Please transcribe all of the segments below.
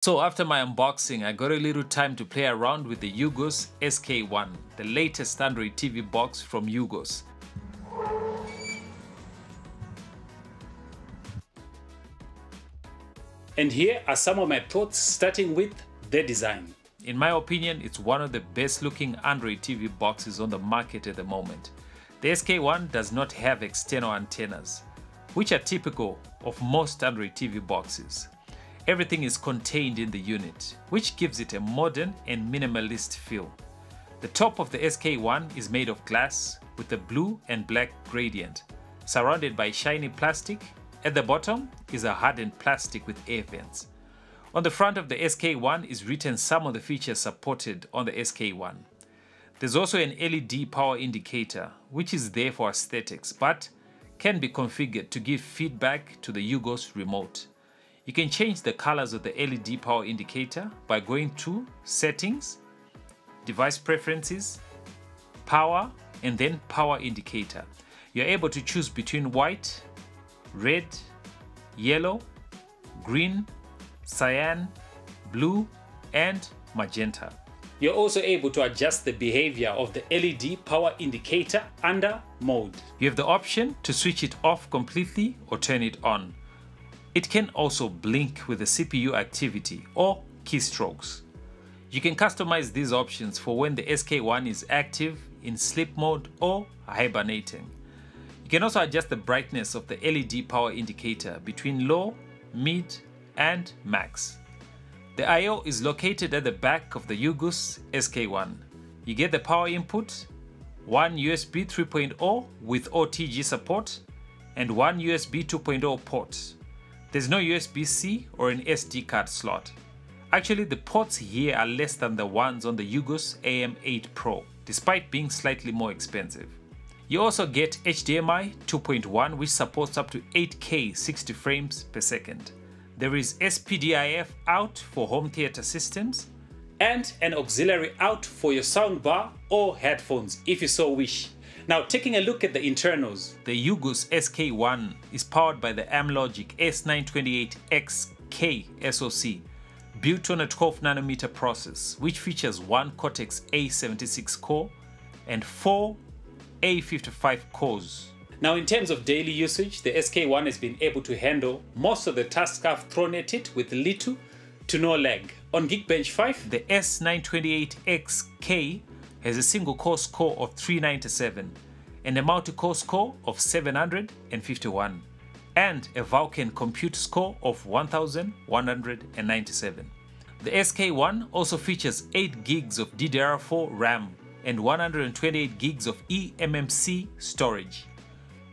So after my unboxing, I got a little time to play around with the Ugoos SK1, the latest Android TV box from Ugoos. And here are some of my thoughts, starting with the design. In my opinion, it's one of the best looking Android TV boxes on the market at the moment. The SK1 does not have external antennas, which are typical of most Android TV boxes. Everything is contained in the unit, which gives it a modern and minimalist feel. The top of the SK1 is made of glass with a blue and black gradient, surrounded by shiny plastic. At the bottom is a hardened plastic with air vents. On the front of the SK1 is written some of the features supported on the SK1. There's also an LED power indicator, which is there for aesthetics, but can be configured to give feedback to the Ugoos remote. You can change the colors of the LED power indicator by going to Settings, Device Preferences, Power, and then Power Indicator. You're able to choose between white, red, yellow, green, cyan, blue, and magenta. You're also able to adjust the behavior of the LED power indicator under Mode. You have the option to switch it off completely or turn it on. It can also blink with the CPU activity or keystrokes. You can customize these options for when the SK1 is active, in sleep mode, or hibernating. You can also adjust the brightness of the LED power indicator between low, mid, and max. The I/O is located at the back of the Ugoos SK1. You get the power input, one USB 3.0 with OTG support, and one USB 2.0 port. There's no USB-C or an SD card slot. Actually, the ports here are less than the ones on the Ugoos AM8 Pro, despite being slightly more expensive. You also get HDMI 2.1, which supports up to 8K 60 frames per second. There is SPDIF out for home theater systems, and an auxiliary out for your soundbar or headphones if you so wish. Now, taking a look at the internals. The Ugoos SK1 is powered by the Amlogic S928XK SoC, built on a 12nm process, which features one Cortex A76 core and 4 A55 cores. Now, in terms of daily usage, the SK1 has been able to handle most of the tasks I've thrown at it with little to no lag. On Geekbench 5, the S928XK has a single core score of 397 and a multi-core score of 751 and a Vulkan compute score of 1197. The SK1 also features 8 gigs of DDR4 RAM and 128 gigs of eMMC storage,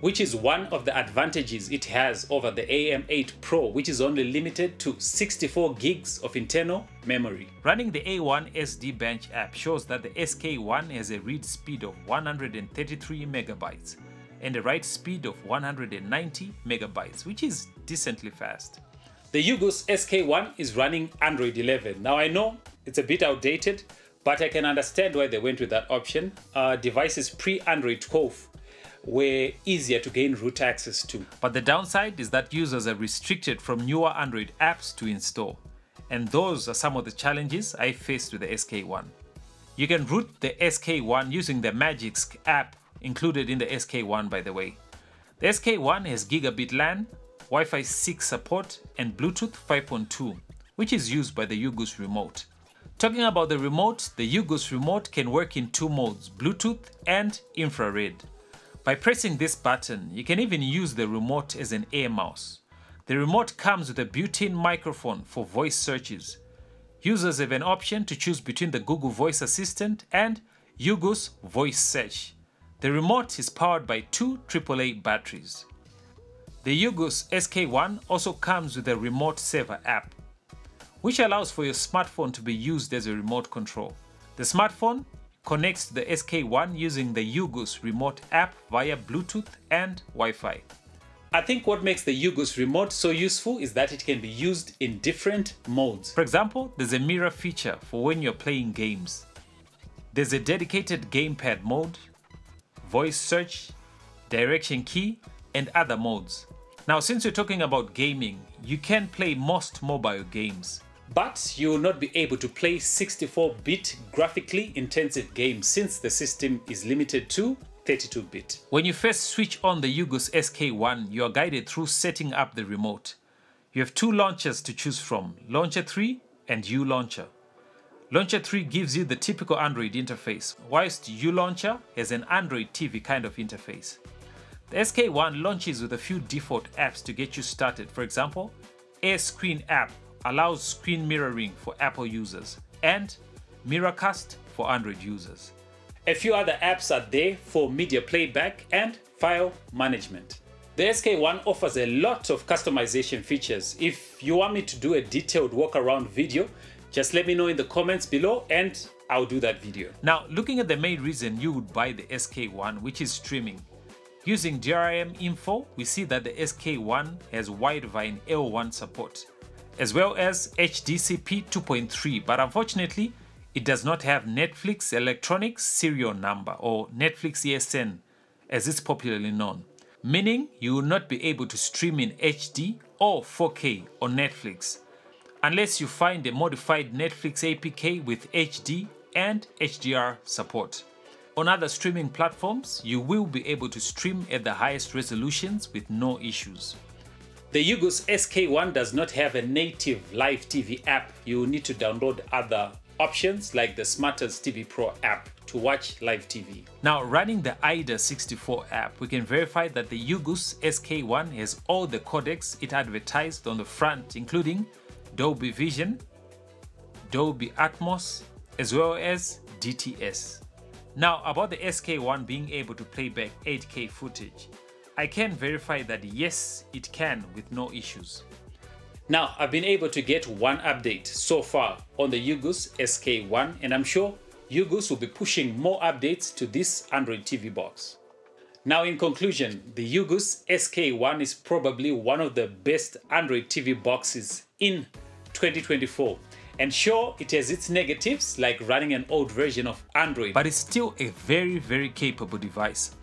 which is one of the advantages it has over the AM8 Pro, which is only limited to 64 gigs of internal memory. Running the A1 SD Bench app shows that the SK1 has a read speed of 133 megabytes and a write speed of 190 megabytes, which is decently fast. The Ugoos SK1 is running Android 11. Now, I know it's a bit outdated, but I can understand why they went with that option. Devices pre-Android 12 were easier to gain root access to. But the downside is that users are restricted from newer Android apps to install. And those are some of the challenges I faced with the SK1. You can root the SK1 using the Magisk app included in the SK1, by the way. The SK1 has gigabit LAN, Wi-Fi 6 support, and Bluetooth 5.2, which is used by the Ugoos remote. Talking about the remote, the Ugoos remote can work in two modes, Bluetooth and infrared. By pressing this button, you can even use the remote as an air mouse. The remote comes with a built-in microphone for voice searches. Users have an option to choose between the Google Voice Assistant and Ugoos Voice Search. The remote is powered by two AAA batteries. The Ugoos SK1 also comes with a remote saver app, which allows for your smartphone to be used as a remote control. The smartphone connects to the SK1 using the Ugoos remote app via Bluetooth and Wi-Fi. I think what makes the Ugoos remote so useful is that it can be used in different modes. For example, there's a mirror feature for when you're playing games. There's a dedicated gamepad mode, voice search, direction key, and other modes. Now, since you're talking about gaming, you can play most mobile games. but you will not be able to play 64-bit graphically intensive games since the system is limited to 32-bit. When you first switch on the Ugoos SK1, you are guided through setting up the remote. You have two launchers to choose from, Launcher 3 and ULauncher. Launcher 3 gives you the typical Android interface, whilst ULauncher has an Android TV kind of interface. The SK1 launches with a few default apps to get you started. For example, AirScreen app allows screen mirroring for Apple users and Miracast for Android users. A few other apps are there for media playback and file management. The SK1 offers a lot of customization features. If you want me to do a detailed walk around video, just let me know in the comments below and I'll do that video. Now, looking at the main reason you would buy the SK1, which is streaming. Using DRM Info, we see that the SK1 has Widevine L1 support, as well as HDCP 2.3, but unfortunately, it does not have Netflix Electronic Serial Number, or Netflix ESN, as it's popularly known, meaning you will not be able to stream in HD or 4K on Netflix, unless you find a modified Netflix APK with HD and HDR support. On other streaming platforms, you will be able to stream at the highest resolutions with no issues. The Ugoos SK1 does not have a native live TV app. You will need to download other options like the Smartest TV Pro app to watch live TV. Now, running the IDA64 app, we can verify that the Ugoos SK1 has all the codecs it advertised on the front, including Dolby Vision, Dolby Atmos, as well as DTS. Now, about the SK1 being able to play back 8K footage, I can verify that yes, it can with no issues. Now, I've been able to get one update so far on the Ugoos SK1, and I'm sure Ugoos will be pushing more updates to this Android TV box. Now, in conclusion, the Ugoos SK1 is probably one of the best Android TV boxes in 2024. And sure, it has its negatives, like running an old version of Android, but it's still a very capable device.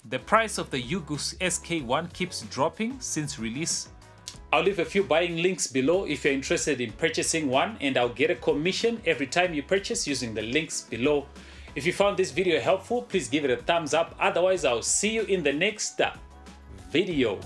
The price of the Ugoos SK1 keeps dropping since release. I'll leave a few buying links below if you're interested in purchasing one, and I'll get a commission every time you purchase using the links below. If you found this video helpful, please give it a thumbs up. Otherwise, I'll see you in the next video.